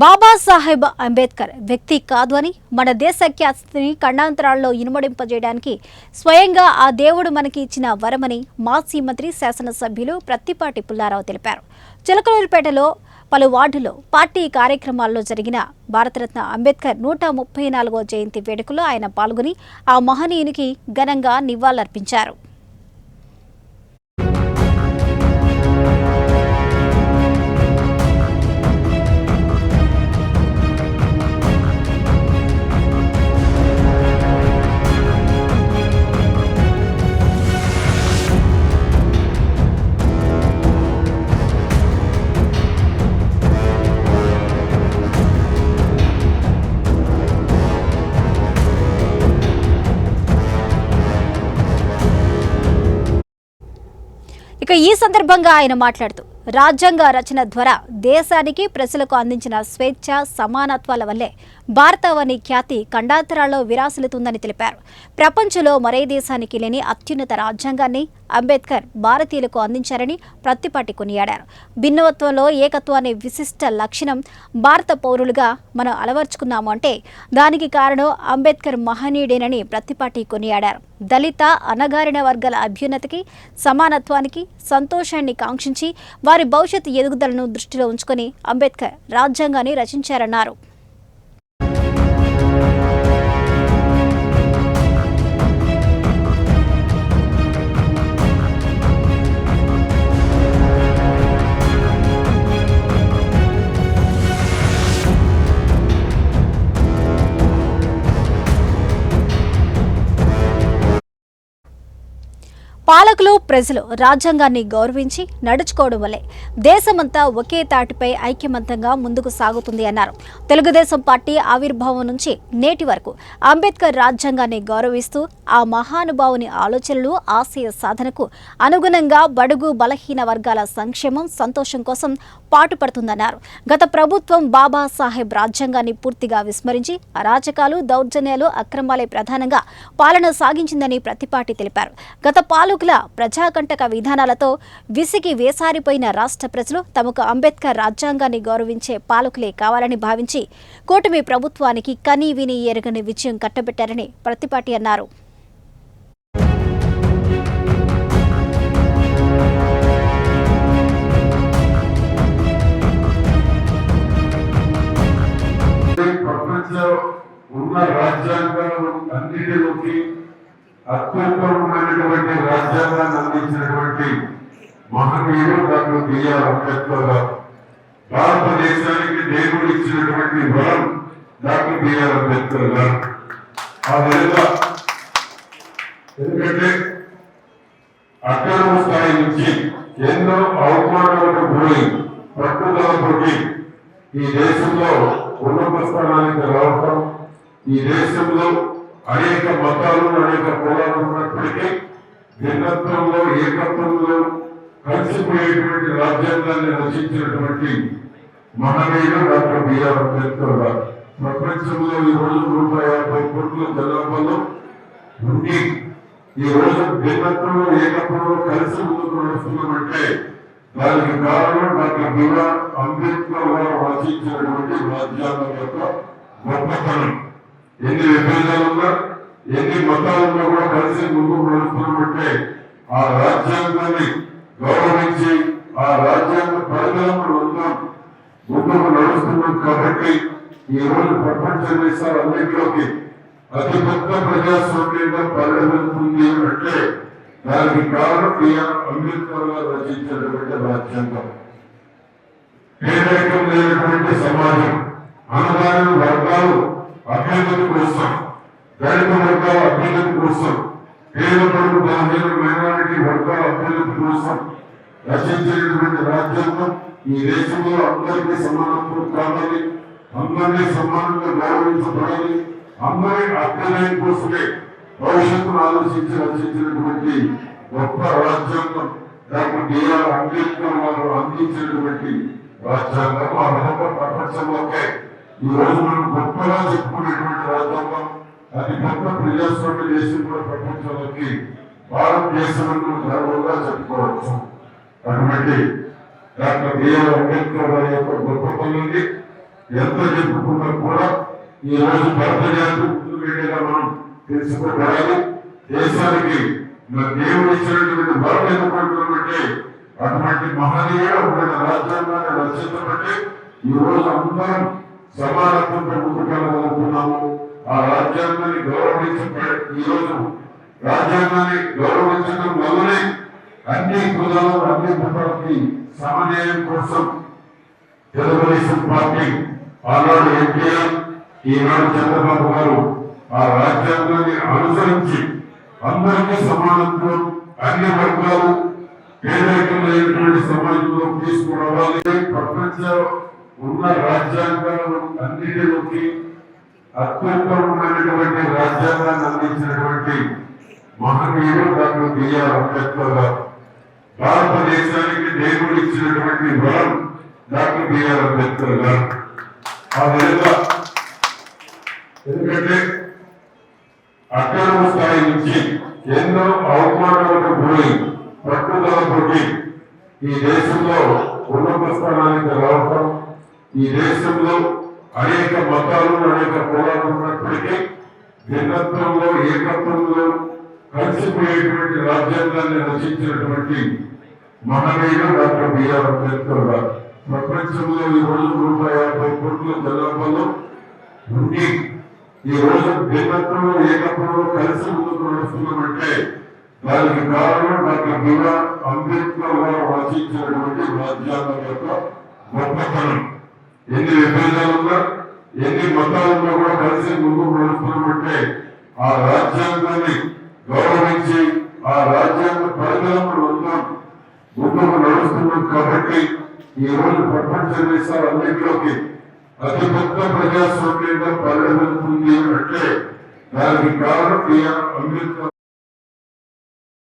బాబాసాహెబ్ అంబేద్కర్ వ్యక్తి కాదు అని మన దేశ ఖ్యాతిని ఖండాంతరాల్లో ఇనుమడింపజేయడానికి స్వయంగా ఆ దేవుడు మనకి ఇచ్చిన వరమని మాజీ మంత్రి శాసనసభ్యులు ప్రత్తిపాటి పుల్లారావు తెలిపారు. చిలకలూరిపేటలో పలు వార్డులో పార్టీ కార్యక్రమాల్లో జరిగిన భారతరత్న అంబేద్కర్ 134వ జయంతి వేడుకలో ఆయన పాల్గొని ఆ మహనీయునికి ఘనంగా నివాళులర్పించారు. ఇక ఈ సందర్భంగా ఆయన మాట్లాడుతూ రాజ్యాంగ రచన ద్వారా దేశానికి ప్రజలకు అందించిన స్వేచ్ఛ సమానత్వాల వల్లే భారతవని ఖ్యాతి ఖండాంతరాల్లో విరాసిల్లుతుందని తెలిపారు. ప్రపంచంలో మరే దేశానికి లేని అత్యున్నత రాజ్యాంగాన్ని అంబేద్కర్ భారతీయులకు అందించారని ప్రత్తిపాటి కొనియాడారు. భిన్నత్వంలో ఏకత్వాన్ని విశిష్ట లక్షణం భారత పౌరులుగా మనం అలవర్చుకున్నాము అంటే దానికి కారణం అంబేద్కర్ మహనీయుడేనని ప్రత్తిపాటి కొనియాడారు. దళిత అణగారిన వర్గాల అభ్యున్నతికి సమానత్వానికి సంతోషాన్ని కాంక్షించి వారి భవిష్యత్ ఎదుగుదలను దృష్టిలో ఉంచుకొని అంబేద్కర్ రాజ్యాంగాన్ని రచించారన్నారు. పాలకులు ప్రజలు రాజ్యాంగాన్ని గౌరవించి నడుచుకోవడం వల్లే దేశమంతా ఒకే తాటిపై ఐక్యమంతంగా ముందుకు సాగుతుంది అన్నారు. తెలుగుదేశం పార్టీ ఆవిర్భావం నుంచి నేటి వరకు అంబేద్కర్ రాజ్యాంగాన్ని గౌరవిస్తూ ఆ మహానుభావుని ఆలోచనలు ఆశయ సాధనకు అనుగుణంగా బడుగు బలహీన వర్గాల సంక్షేమం సంతోషం కోసం పాటుపడుతుందన్నారు. గత ప్రభుత్వం బాబాసాహెబ్ రాజ్యాంగాన్ని పూర్తిగా విస్మరించి అరాచకాలు దౌర్జన్యాలు అక్రమాలే ప్రధానంగా పాలన సాగించిందని ప్రత్తిపాటి తెలిపారు. గత పాలకుల ప్రజాకంటక విధానాలతో విసిగి వేసారిపోయిన రాష్ట్ర ప్రజలు తమకు అంబేద్కర్ రాజ్యాంగాన్ని గౌరవించే పాలకులే కావాలని భావించి కూటమి ప్రభుత్వానికి కనీ విని ఎరగని విజయం కట్టబెట్టారని ప్రత్తిపాటి అన్నారు. అత్యుత్తమమైనటువంటి రాజ్యాంగాన్ని అందించినటువంటి మహనీయుడు డాక్టర్ బిఆర్ అంబేద్కర్ గారు. భారతదేశానికి దేవుడు ఇచ్చినటువంటి వరం డాక్టర్ బిఆర్ అంబేద్కర్ గారు. ఆ విధంగా ఎందుకంటే అక్రమ స్థాయి నుంచి ఎన్నో అవమానాలకు గురై పట్టుదలతోటి ఈ దేశంలో ఉన్నత స్థానానికి రావడం, ఈ దేశంలో అనేక మతాలు అనేక కులాలు ఉన్నప్పటికీ భిన్నత్వంలో ఏకత్వంలో కలిసిపోయేటువంటి రాజ్యాంగాన్ని రచించినటువంటి మహనీయుడు డాక్టర్ బిఆర్ అంబేద్కర్ గారు. ప్రపంచంలో ఈ రోజు 150 కోట్ల జనాభాలో ఉండి ఈ రోజు భిన్నత్వంలో ఏకత్వంలో కలిసి ముందుకు నడుస్తున్నామంటే దానికి కారణం డాక్టర్ బిఆర్ అంబేద్కర్ గారు రచించినటువంటి రాజ్యాంగం యొక్క గొప్పతనం. ఎన్ని విభేదాలున్నా ఎన్ని మతాలున్నా కూడా కలిసి ముందుకు నడుస్తున్నామంటే ఆ రాజ్యాంగాన్ని గౌరవించి ఆ రాజ్యాంగ పరిణామాలు ఉన్నాం ముందుకు నడుస్తున్నాం. కాబట్టి ఈ రోజు ప్రపంచ దేశాలన్నింటిలోకి అతిపెద్ద ప్రజాస్వామ్యంగా పరిణమిస్తుంది అంటే దానికి కారణం బిఆర్ అంబేద్కర్ గారు రచించినటువంటి రాజ్యాంగం. పేదరికం లేనటువంటి సమాజం, అణగారిన వర్గాలు అభ్యున్నతి కోసం, దళిత వర్గాల అభ్యున్నతి కోసం, పేదపడు బలహీన మైనారిటీ వర్గాల అభ్యున్నతి కోసం రచించినటువంటి రాజ్యాంగం ఈ దేశంలో అందరికీ సమానత్వం కావాలి, అందరినీ సమానంగా గౌరవించబడాలి, అందరి అభ్యుదయం కోసమే భవిష్యత్తును ఆలోచించి రచించినటువంటి గొప్ప రాజ్యాంగం డాక్టర్ బిఆర్ అంబేద్కర్ గారు అందించినటువంటి రాజ్యాంగం. ఆ విధంగా ప్రపంచంలోకే ఈ రోజు మనం గొప్పగా చెప్పుకునేటువంటి రాజ్యాంగం, అతి పెద్ద ప్రజాస్వామ్య దేశం కూడా ప్రపంచంలోకి భారతదేశం గర్వంగా చెప్పుకోవచ్చు. అటువంటి డాక్టర్ బిఆర్ అంబేద్కర్ గారి యొక్క గొప్పతనాన్ని ఎంత చెప్పుకున్నా కూడా ఈ రోజు భారత జాతి ముందుకు వెళ్ళేలా మనం తెలుసుకోవాలి. దేశానికి మన దేవుడు ఇచ్చినటువంటి వరం ఎందుకుంటున్నామంటే అటువంటి మహనీయుడు ఒక రాజ్యాంగాన్ని రచించబట్టి ఈ రోజు అందరం సమానత్వంతో ముందుకెళ్ళగలుగుతున్నాము. ఆ రాజ్యాంగాన్ని గౌరవించబడి ఈ రోజు రాజ్యాంగాన్ని గౌరవించడం వల్లనే అన్ని కులాలు అన్ని మతాలకి సమన్వయం కోసం తెలుగుదేశం పార్టీ ఆనాడు ఎన్టీఆర్ ఈనాడు చంద్రబాబు గారు ఆ రాజ్యాంగాన్ని అనుసరించి అందరికీ సమానత్వం అన్ని వర్గాలు పేదరికం లేనటువంటి సమాజంలో తీసుకురావాలి. ప్రపంచం ఉన్న రాజ్యాంగాలు అన్నిటిలోకి అత్యుత్తమమైనటువంటి రాజ్యాంగాన్ని అందించినటువంటి మహనీయుడు డాక్టర్ బిఆర్ అంబేద్కర్ గారు. భారతదేశానికి దేవుడు ఇచ్చినటువంటి వరం డాక్టర్ బిఆర్ అంబేద్కర్ గారు. ఆ విధంగా ఎందుకంటే అక్రమ స్థాయి నుంచి ఎన్నో అవమానాలకు పోయి పట్టుదలతోటి ఈ దేశంలో ఉన్నత స్థానానికి రావడం, ఈ దేశంలో అనేక మతాలు అనేక కులాలు ఉన్నప్పటికీ భిన్నత్వంలో ఏకత్వంలో కలిసిపోయేటువంటి రాజ్యాంగాన్ని రచించినటువంటి మహనీయుడు డాక్టర్ బిఆర్ అంబేద్కర్ గారు. ప్రపంచంలో ఈ రోజు 150 కోట్ల జనాభాలో ఉండి ఈ రోజు భిన్నత్వంలో ఏకత్వంలో కలిసి ముందుకు నడుస్తున్నామంటే దానికి కారణం డాక్టర్ బిఆర్ అంబేద్కర్ గారు రచించినటువంటి రాజ్యాంగం యొక్క గొప్పతనం. ఎన్ని విభేదాలున్నా ఎన్ని మతాలున్నా కూడా కలిసి ముందుకు నడుస్తున్నామంటే ఆ రాజ్యాంగాన్ని గౌరవించి ఆ రాజ్యాంగ పరిధిలో ఉన్నాం ముందుకు నడుస్తున్నాం. కాబట్టి ఈ రోజు ప్రపంచ దేశాలన్నింటిలోకి అతిపెద్ద ప్రజాస్వామ్యంగా పరిగణిస్తుంది అంటే దానికి కారణం బిఆర్ అంబేద్కర్.